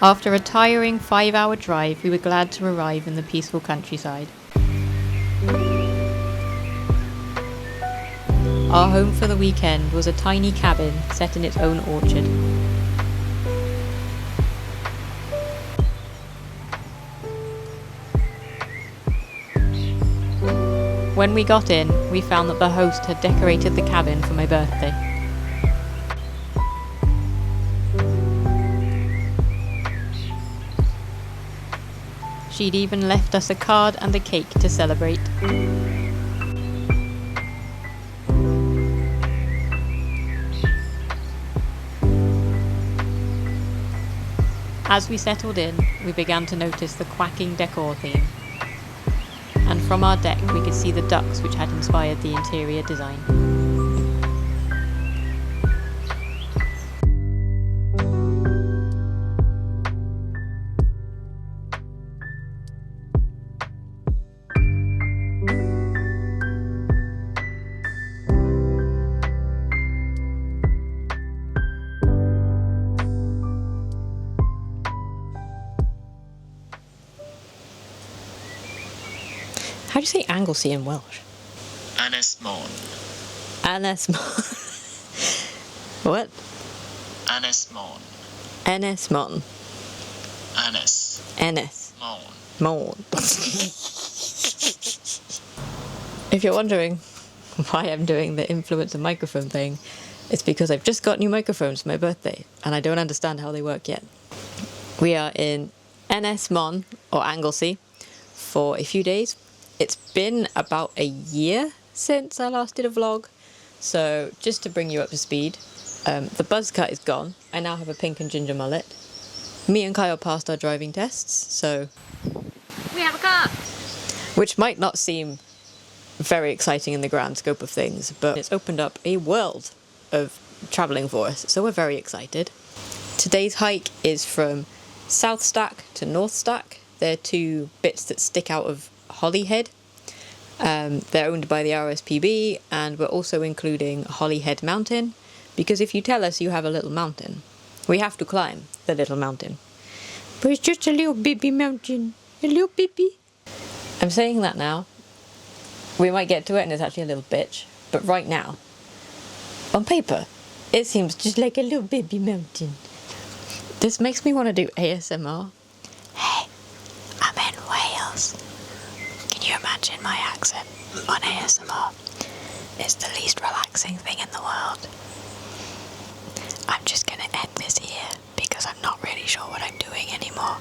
After a tiring 5-hour drive, we were glad to arrive in the peaceful countryside. Our home for the weekend was a tiny cabin set in its own orchard. When we got in, we found that the host had decorated the cabin for my birthday. She'd even left us a card and a cake to celebrate. As we settled in, we began to notice the quacking decor theme. And from our deck we could see the ducks which had inspired the interior design. How do you say Anglesey in Welsh? Ynys-Môn. Ynys-Môn. What? Ynys-Môn. Ynys-Môn. Ynys. Ynys. Môn. If you're wondering why I'm doing the influencer microphone thing, it's because I've just got new microphones for my birthday and I don't understand how they work yet. We are in Ynys-Môn, or Anglesey, for a few days. It's been about a year since I last did a vlog, so just to bring you up to speed, the buzz cut is gone. I now have a pink and ginger mullet. Me and Kyle passed our driving tests, so... We have a car! Which might not seem very exciting in the grand scope of things, but it's opened up a world of travelling for us, so we're very excited. Today's hike is from South Stack to North Stack. They're two bits that stick out of Holyhead. They're owned by the RSPB, and we're also including Holyhead Mountain, because if you tell us you have a little mountain, we have to climb the little mountain. But it's just a little baby mountain, a little baby. I'm saying that now. We might get to it and it's actually a little bitch, but right now, on paper, it seems just like a little baby mountain. This makes me want to do ASMR. Hey, I'm in Wales. Can you imagine my accent on ASMR? It's the least relaxing thing in the world. I'm just gonna end this here because I'm not really sure what I'm doing anymore.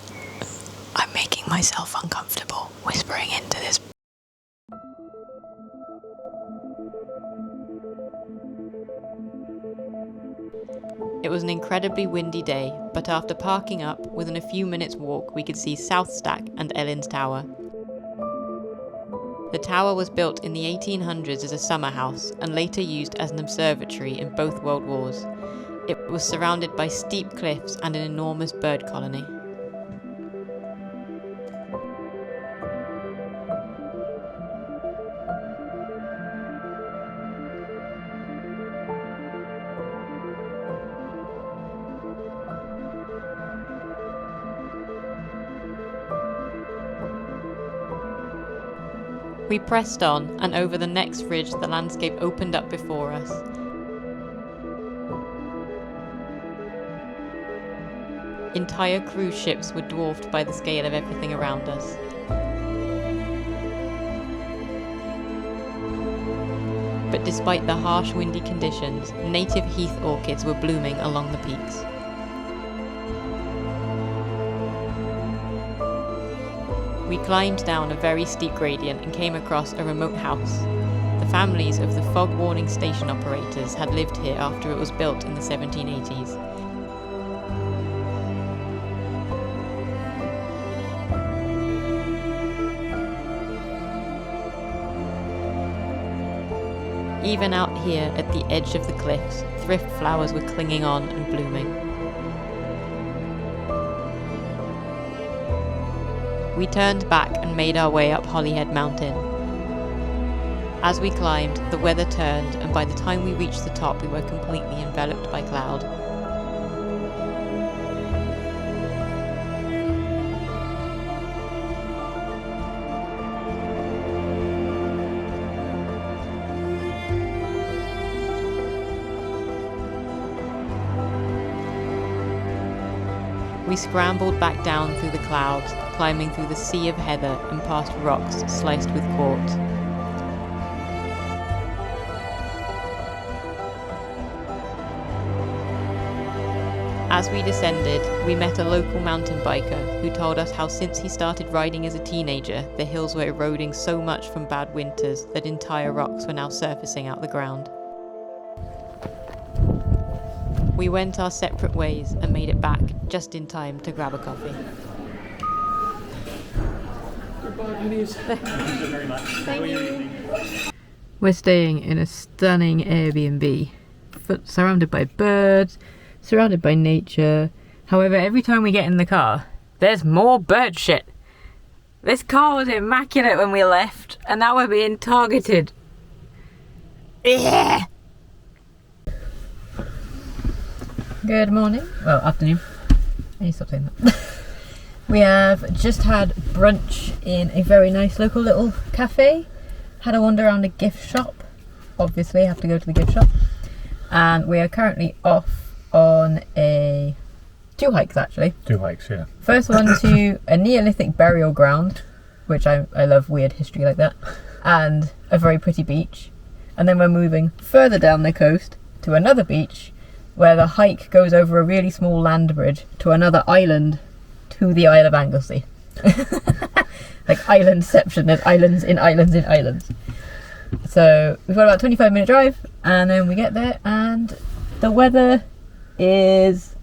I'm making myself uncomfortable whispering into this. It was an incredibly windy day, but after parking up, within a few minutes' walk, we could see South Stack and Ellen's Tower. The tower was built in the 1800s as a summer house and later used as an observatory in both World Wars. It was surrounded by steep cliffs and an enormous bird colony. We pressed on, and over the next ridge the landscape opened up before us. Entire cruise ships were dwarfed by the scale of everything around us. But despite the harsh windy conditions, native heath orchids were blooming along the peaks. We climbed down a very steep gradient and came across a remote house. The families of the fog warning station operators had lived here after it was built in the 1780s. Even out here at the edge of the cliffs, thrift flowers were clinging on and blooming. We turned back and made our way up Holyhead Mountain. As we climbed, the weather turned, and by the time we reached the top, we were completely enveloped by cloud. We scrambled back down through the clouds, climbing through the sea of heather and past rocks sliced with quartz. As we descended, we met a local mountain biker who told us how since he started riding as a teenager, the hills were eroding so much from bad winters that entire rocks were now surfacing out the ground. We went our separate ways and made it back just in time to grab a coffee. Goodbye, pennies. Thank you very much. Thank you. We're staying in a stunning Airbnb, surrounded by birds, surrounded by nature. However, every time we get in the car, there's more bird shit. This car was immaculate when we left, and now we're being targeted. Yeah. Good morning. Well, afternoon. I need to stop saying that. We have just had brunch in a very nice local little cafe. Had a wander around a gift shop. Obviously, have to go to the gift shop. And we are currently off on two hikes actually. Two hikes, yeah. First one to a Neolithic burial ground, which I love weird history like that, and a very pretty beach. And then we're moving further down the coast to another beach where the hike goes over a really small land bridge to another island, to the Isle of Anglesey. Like islandception, there's islands in islands in islands. So we've got about a 25-minute drive, and then we get there and the weather is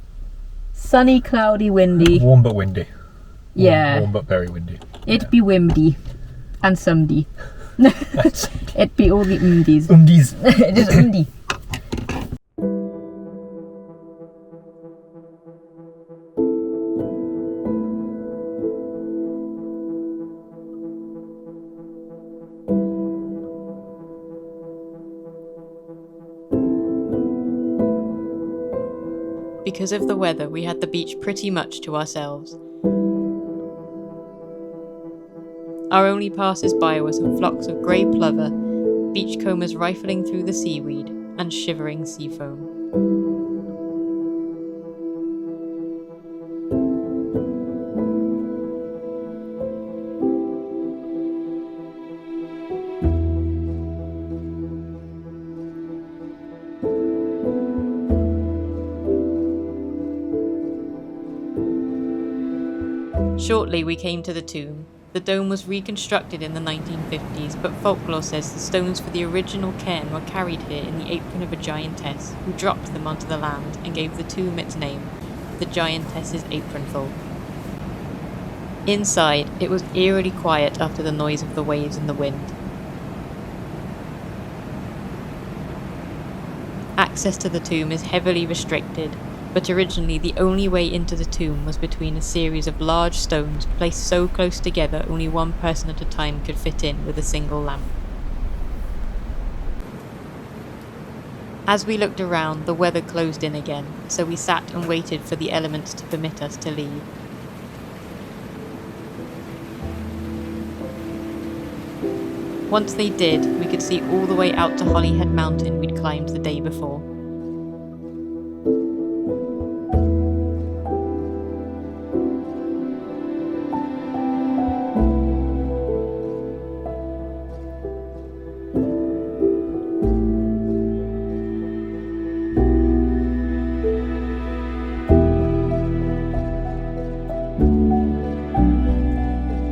sunny, cloudy, windy. Warm but windy. Yeah. Warm but very windy. It be windy and somedy. It be all the umdies. Undies. It is umdy. Because of the weather, we had the beach pretty much to ourselves. Our only passers-by were some flocks of grey plover, beachcombers rifling through the seaweed, and shivering sea foam. Shortly we came to the tomb. The dome was reconstructed in the 1950s, but folklore says the stones for the original cairn were carried here in the apron of a giantess, who dropped them onto the land and gave the tomb its name, the Giantess's Apronful. Inside, it was eerily quiet after the noise of the waves and the wind. Access to the tomb is heavily restricted, but originally the only way into the tomb was between a series of large stones placed so close together only one person at a time could fit in with a single lamp. As we looked around, the weather closed in again, so we sat and waited for the elements to permit us to leave. Once they did, we could see all the way out to Holyhead Mountain we'd climbed the day before.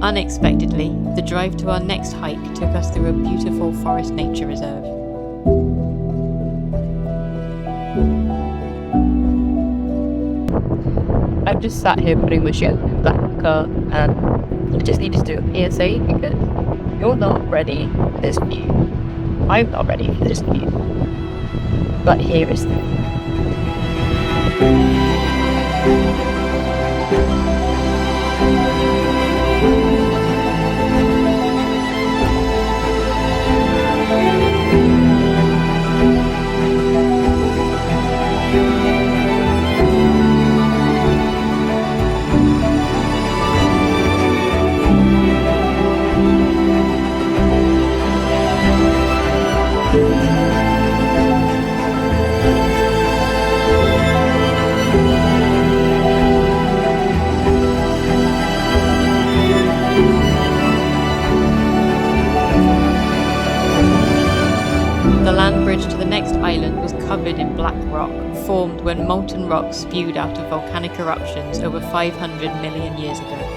Unexpectedly, the drive to our next hike took us through a beautiful forest nature reserve. I've just sat here putting my shit in the back of the car, and I just need to do a PSA because you're not ready for this view. I'm not ready for this view. But here is the view. to the next island was covered in black rock, formed when molten rock spewed out of volcanic eruptions over 500 million years ago.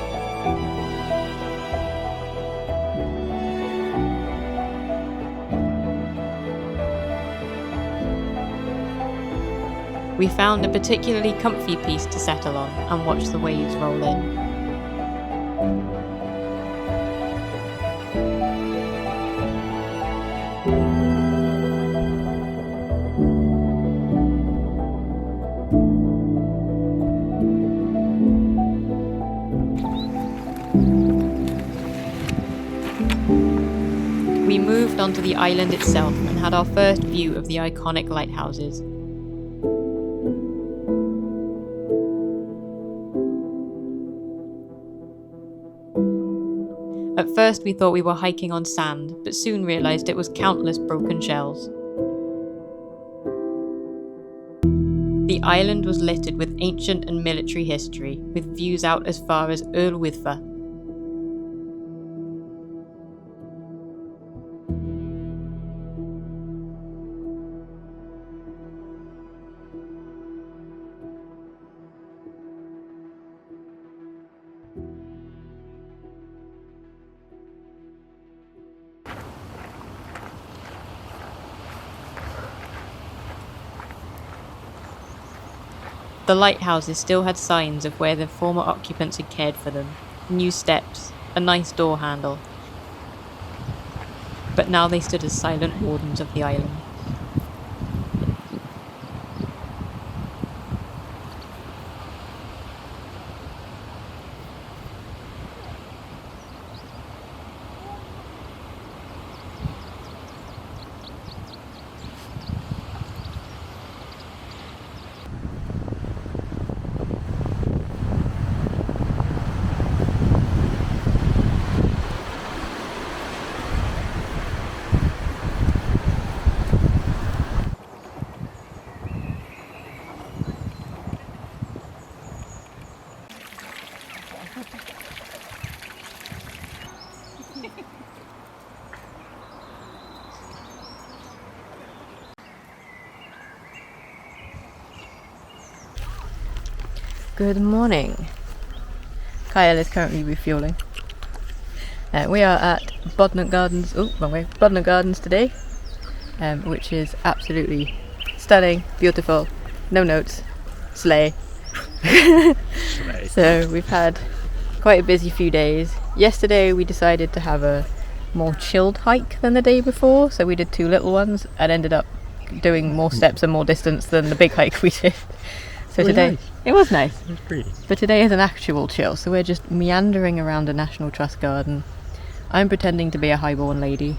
We found a particularly comfy piece to settle on and watch the waves roll in. We moved onto the island itself and had our first view of the iconic lighthouses. At first we thought we were hiking on sand, but soon realised it was countless broken shells. The island was littered with ancient and military history, with views out as far as Withfa. The lighthouses still had signs of where the former occupants had cared for them, new steps, a nice door handle. But now they stood as silent wardens of the island. Good morning. Kyle is currently refueling. We are at Bodnant Gardens. Oh, wrong way. Bodnant Gardens today, which is absolutely stunning, beautiful. No notes. Slay. Slay. So we've had quite a busy few days. Yesterday we decided to have a more chilled hike than the day before, so we did 2 little ones and ended up doing more steps and more distance than the big hike we did. So today, it was nice. It was pretty. But today is an actual chill, so we're just meandering around a National Trust garden. I'm pretending to be a highborn lady.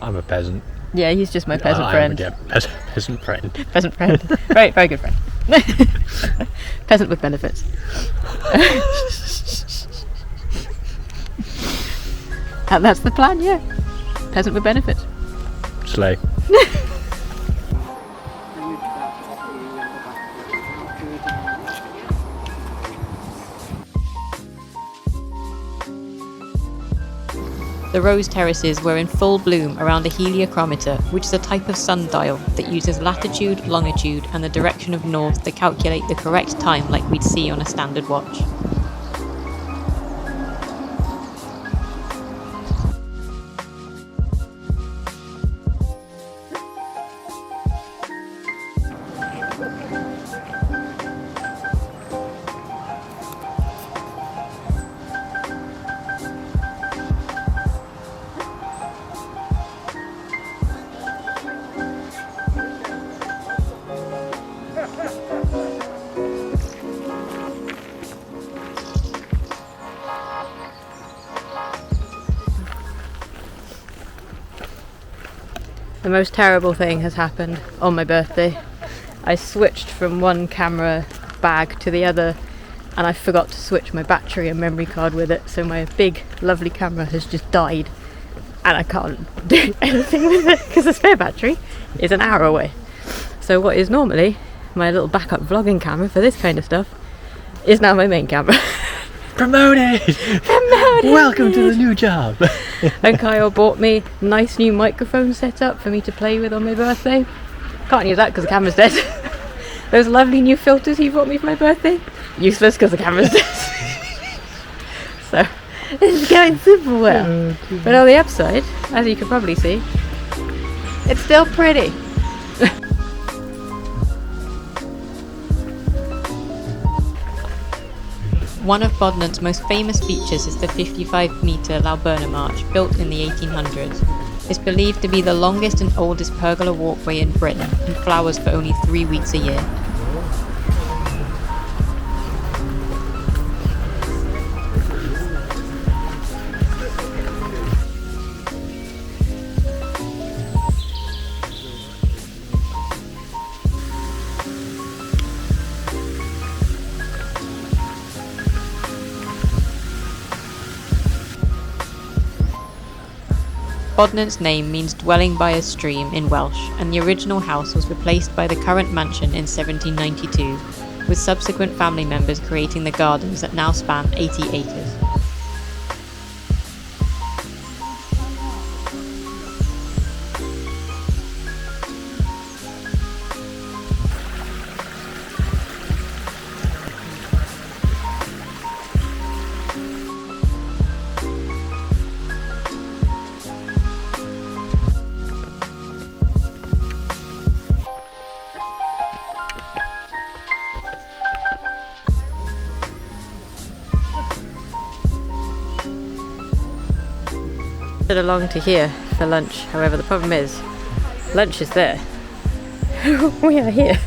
I'm a peasant. Yeah, he's just my peasant friend. Peasant friend. Peasant friend. Right, very good friend. Peasant with benefits. And that's the plan, yeah. Peasant with benefits. Slay. The rose terraces were in full bloom around a heliochrometer, which is a type of sundial that uses latitude, longitude, and the direction of north to calculate the correct time like we'd see on a standard watch. The most terrible thing has happened on my birthday. I switched from one camera bag to the other and I forgot to switch my battery and memory card with it, so my big lovely camera has just died and I can't do anything with it because the spare battery is an hour away. So what is normally my little backup vlogging camera for this kind of stuff is now my main camera. Promoted! Welcome to the new job! And Kyle bought me a nice new microphone setup for me to play with on my birthday. Can't use that because the camera's dead. Those lovely new filters he bought me for my birthday, useless because the camera's dead. So, it's going super well. But on the upside, as you can probably see, it's still pretty. One of Bodnant's most famous features is the 55-metre Lauberna March, built in the 1800s. It's believed to be the longest and oldest pergola walkway in Britain, and flowers for only 3 weeks a year. Bodnant's name means dwelling by a stream in Welsh, and the original house was replaced by the current mansion in 1792, with subsequent family members creating the gardens that now span 80 acres. Along to here for lunch. However, the problem is lunch is there. We are here.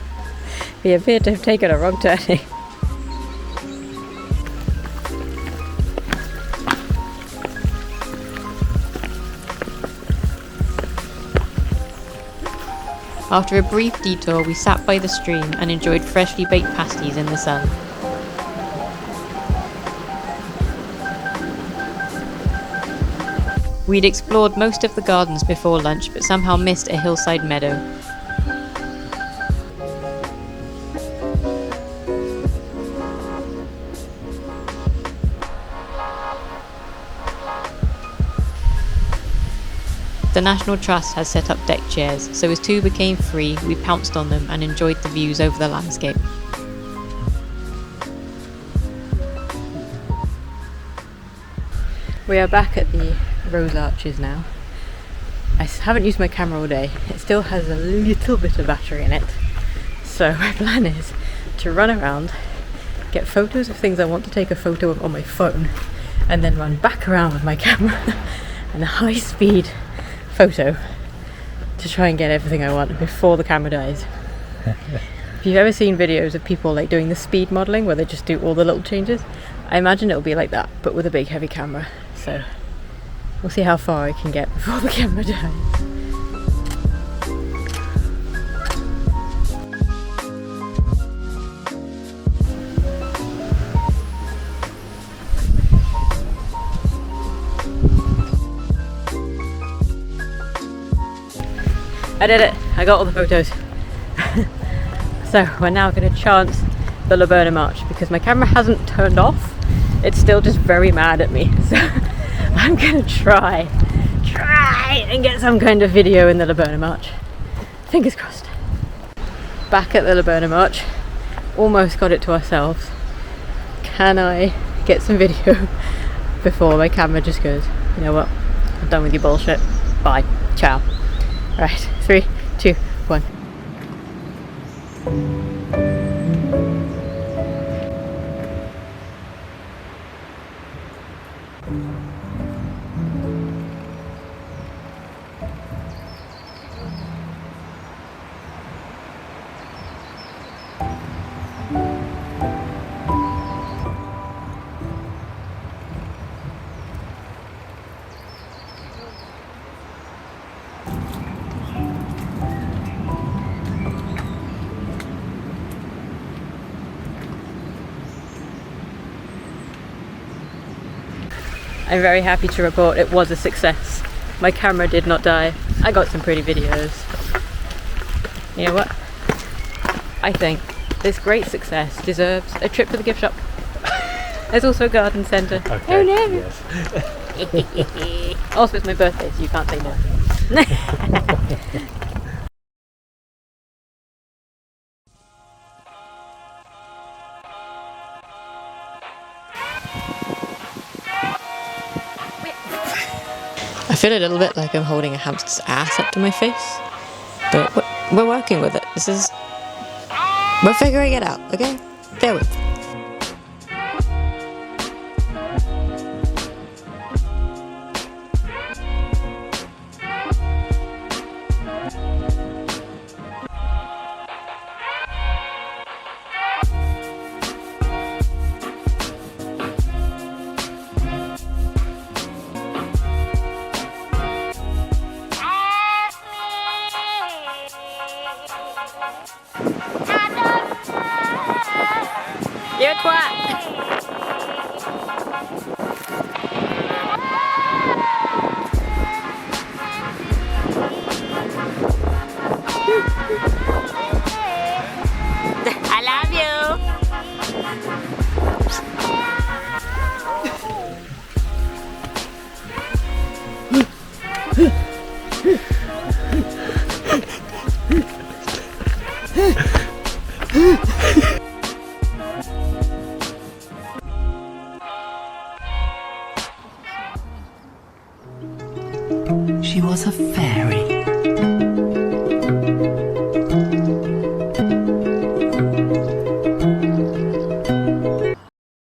We appear to have taken a wrong turning. After a brief detour, we sat by the stream and enjoyed freshly baked pasties in the sun. We'd explored most of the gardens before lunch, but somehow missed a hillside meadow. The National Trust has set up deck chairs, so as two became free, we pounced on them and enjoyed the views over the landscape. We are back at the Rose Arches now. I haven't used my camera all day. It still has a little bit of battery in it. So my plan is to run around, get photos of things I want to take a photo of on my phone, and then run back around with my camera and a high-speed photo to try and get everything I want before the camera dies. If you've ever seen videos of people like doing the speed modelling where they just do all the little changes, I imagine it'll be like that, but with a big heavy camera. So we'll see how far I can get before the camera dies. I did it! I got all the photos. So we're now going to chance the Lauberna March because my camera hasn't turned off. It's still just very mad at me. So I'm going to try and get some kind of video in the Lauberna March. Fingers crossed. Back at the Lauberna March. Almost got it to ourselves. Can I get some video before my camera just goes, you know what, I'm done with your bullshit. Bye. Ciao. Right, 3, 2, 1. I'm very happy to report it was a success. My camera did not die. I got some pretty videos. You know what? I think this great success deserves a trip to the gift shop. There's also a garden centre. Okay. Oh no! Yes. Also, it's my birthday, so you can't say no. I feel a little bit like I'm holding a hamster's ass up to my face, but we're working with it. We're figuring it out, okay? Bear with me. You're a twat! I love you!